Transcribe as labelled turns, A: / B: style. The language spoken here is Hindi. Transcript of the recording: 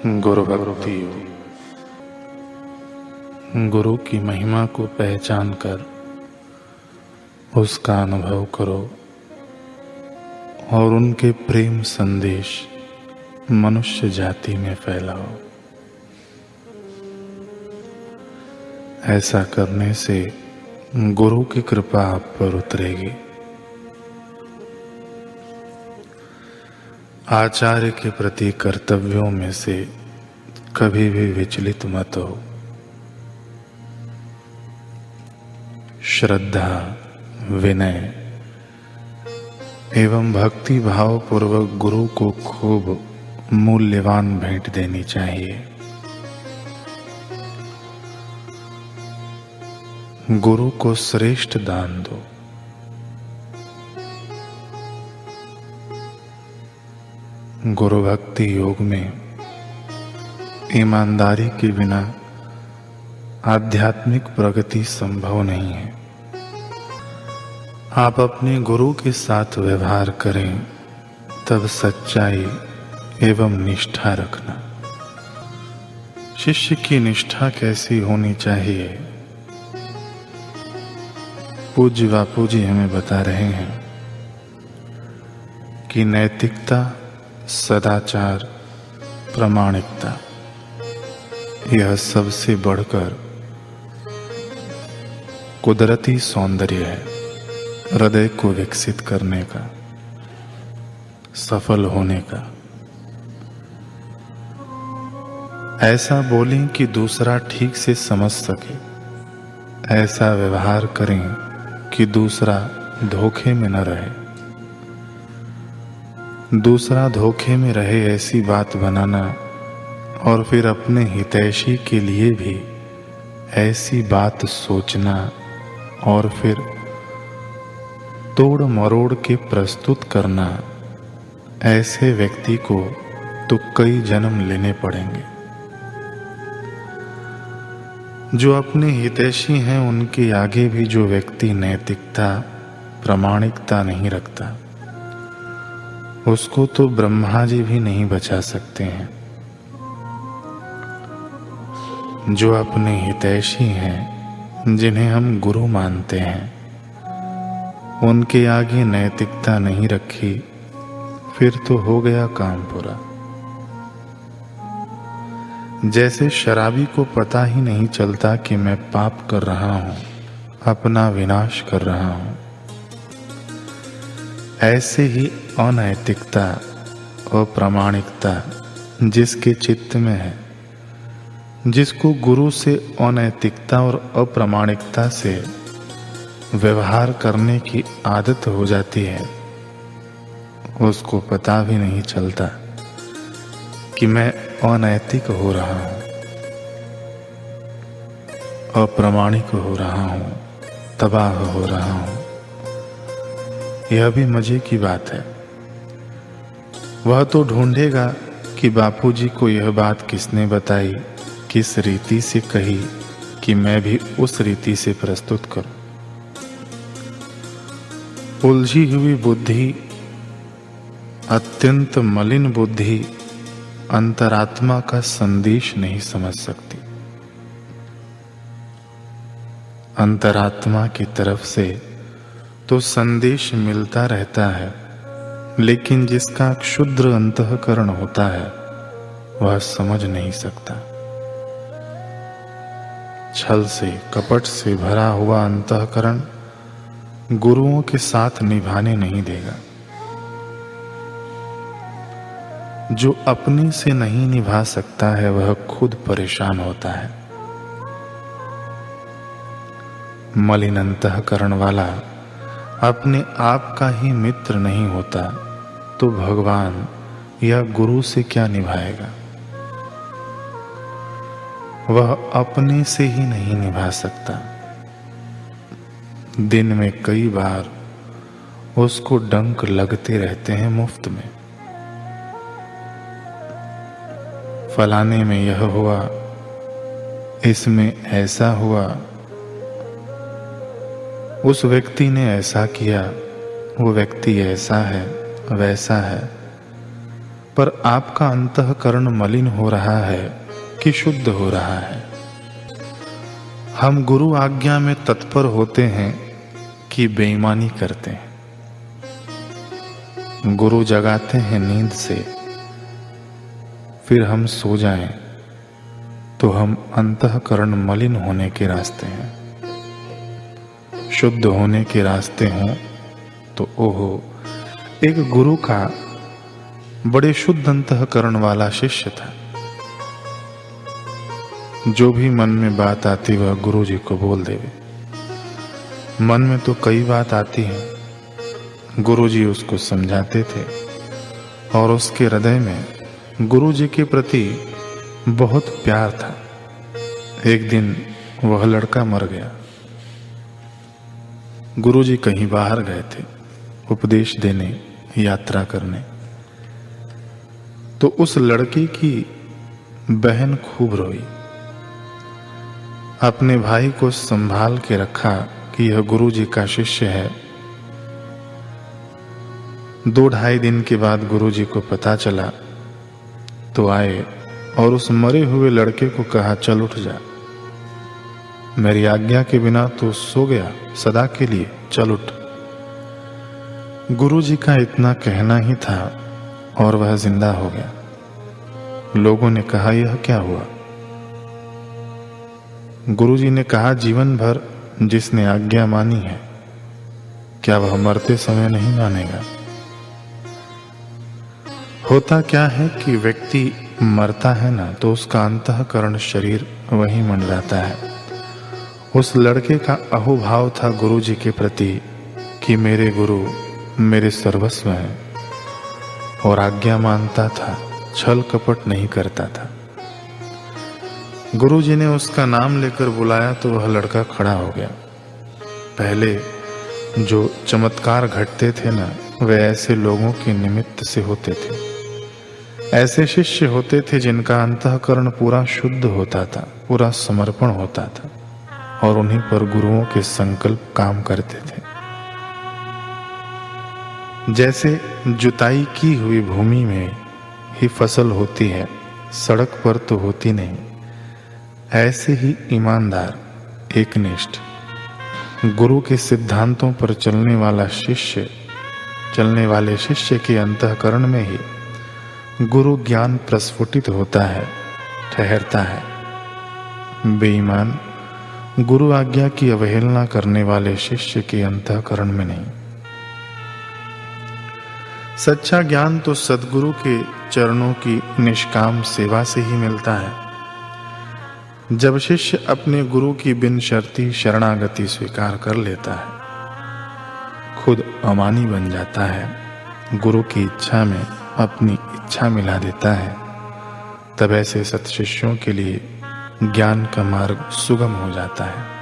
A: गुरु भक्ति। गुरु की महिमा को पहचान कर उसका अनुभव करो और उनके प्रेम संदेश मनुष्य जाति में फैलाओ। ऐसा करने से गुरु की कृपा आप पर उतरेगी। आचार्य के प्रति कर्तव्यों में से कभी भी विचलित मत हो। श्रद्धा, विनय एवं भक्ति भाव पूर्वक गुरु को खूब मूल्यवान भेंट देनी चाहिए। गुरु को श्रेष्ठ दान दो। गुरु भक्ति योग में ईमानदारी के बिना आध्यात्मिक प्रगति संभव नहीं है। आप अपने गुरु के साथ व्यवहार करें तब सच्चाई एवं निष्ठा रखना। शिष्य की निष्ठा कैसी होनी चाहिए, पूज्य बापू जी हमें बता रहे हैं कि नैतिकता, सदाचार, प्रामाणिकता यह सबसे बढ़कर कुदरती सौंदर्य है। हृदय को विकसित करने का, सफल होने का। ऐसा बोलें कि दूसरा ठीक से समझ सके। ऐसा व्यवहार करें कि दूसरा धोखे में न रहे। दूसरा धोखे में रहे ऐसी बात बनाना और फिर अपने हितैषी के लिए भी ऐसी बात सोचना और फिर तोड़ मरोड़ के प्रस्तुत करना, ऐसे व्यक्ति को तो कई जन्म लेने पड़ेंगे। जो अपने हितैषी हैं उनके आगे भी जो व्यक्ति नैतिकता, प्रामाणिकता नहीं रखता, उसको तो ब्रह्मा जी भी नहीं बचा सकते हैं। जो अपने हितैषी हैं, जिन्हें हम गुरु मानते हैं, उनके आगे नैतिकता नहीं रखी, फिर तो हो गया काम पूरा। जैसे शराबी को पता ही नहीं चलता कि मैं पाप कर रहा हूं, अपना विनाश कर रहा हूं, ऐसे ही अनैतिकता, अप्रामाणिकता जिसके चित्त में है, जिसको गुरु से अनैतिकता और अप्रामाणिकता से व्यवहार करने की आदत हो जाती है, उसको पता भी नहीं चलता कि मैं अनैतिक हो रहा हूं, अप्रामाणिक हो रहा हूं, तबाह हो रहा हूं। यह भी मजे की बात है। वह तो ढूंढेगा कि बापूजी को यह बात किसने बताई, किस रीति से कही कि मैं भी उस रीति से प्रस्तुत करूं। उलझी हुई बुद्धि, अत्यंत मलिन बुद्धि अंतरात्मा का संदेश नहीं समझ सकती। अंतरात्मा की तरफ से तो संदेश मिलता रहता है, लेकिन जिसका क्षुद्र अंतःकरण होता है वह समझ नहीं सकता। छल से, कपट से भरा हुआ अंतःकरण गुरुओं के साथ निभाने नहीं देगा। जो अपने से नहीं निभा सकता है वह खुद परेशान होता है। मलिन अंतःकरण वाला अपने आप का ही मित्र नहीं होता तो भगवान या गुरु से क्या निभाएगा। वह अपने से ही नहीं निभा सकता। दिन में कई बार उसको डंक लगते रहते हैं मुफ्त में। फलाने में यह हुआ, इसमें ऐसा हुआ, उस व्यक्ति ने ऐसा किया, वो व्यक्ति ऐसा है, वैसा है, पर आपका अंतःकरण मलिन हो रहा है कि शुद्ध हो रहा है। हम गुरु आज्ञा में तत्पर होते हैं कि बेईमानी करते हैं। गुरु जगाते हैं नींद से, फिर हम सो जाएं तो हम अंतःकरण मलिन होने के रास्ते हैं। शुद्ध होने के रास्ते हों तो ओहो, एक गुरु का बड़े शुद्ध अंतःकरण वाला शिष्य था। जो भी मन में बात आती वह गुरु जी को बोल देवे। मन में तो कई बात आती है, गुरु जी उसको समझाते थे और उसके हृदय में गुरु जी के प्रति बहुत प्यार था। एक दिन वह लड़का मर गया। गुरु जी कहीं बाहर गए थे उपदेश देने, यात्रा करने। तो उस लड़के की बहन खूब रोई। अपने भाई को संभाल के रखा कि यह गुरु जी का शिष्य है। 2-2.5 दिन के बाद गुरु जी को पता चला तो आए और उस मरे हुए लड़के को कहा, चल उठ जा, मेरी आज्ञा के बिना तो सो गया सदा के लिए, चल उठ। गुरु जी का इतना कहना ही था और वह जिंदा हो गया। लोगों ने कहा, यह क्या हुआ? गुरु जी ने कहा, जीवन भर जिसने आज्ञा मानी है, क्या वह मरते समय नहीं मानेगा? होता क्या है कि व्यक्ति मरता है ना तो उसका अंतःकरण शरीर वहीं मंडराता है। उस लड़के का अहोभाव था गुरु जी के प्रति कि मेरे गुरु मेरे सर्वस्व हैं, और आज्ञा मानता था, छल कपट नहीं करता था। गुरु जी ने उसका नाम लेकर बुलाया तो वह लड़का खड़ा हो गया। पहले जो चमत्कार घटते थे ना, वे ऐसे लोगों के निमित्त से होते थे। ऐसे शिष्य होते थे जिनका अंतःकरण पूरा शुद्ध होता था, पूरा समर्पण होता था, और उन्हीं पर गुरुओं के संकल्प काम करते थे। जैसे जुताई की हुई भूमि में ही फसल होती है, सड़क पर तो होती नहीं, ऐसे ही ईमानदार, एकनिष्ठ, गुरु के सिद्धांतों पर चलने वाले शिष्य के अंतःकरण में ही गुरु ज्ञान प्रस्फुटित होता है, ठहरता है। बेईमान, गुरु आज्ञा की अवहेलना करने वाले शिष्य के अंतःकरण में नहीं। सच्चा ज्ञान तो सद्गुरु के चरणों की निष्काम सेवा से ही मिलता है। जब शिष्य अपने गुरु की बिन शर्ती शरणागति स्वीकार कर लेता है, खुद अमानी बन जाता है, गुरु की इच्छा में अपनी इच्छा मिला देता है, तब ऐसे सत्शिष्यों के लिए ज्ञान का मार्ग सुगम हो जाता है।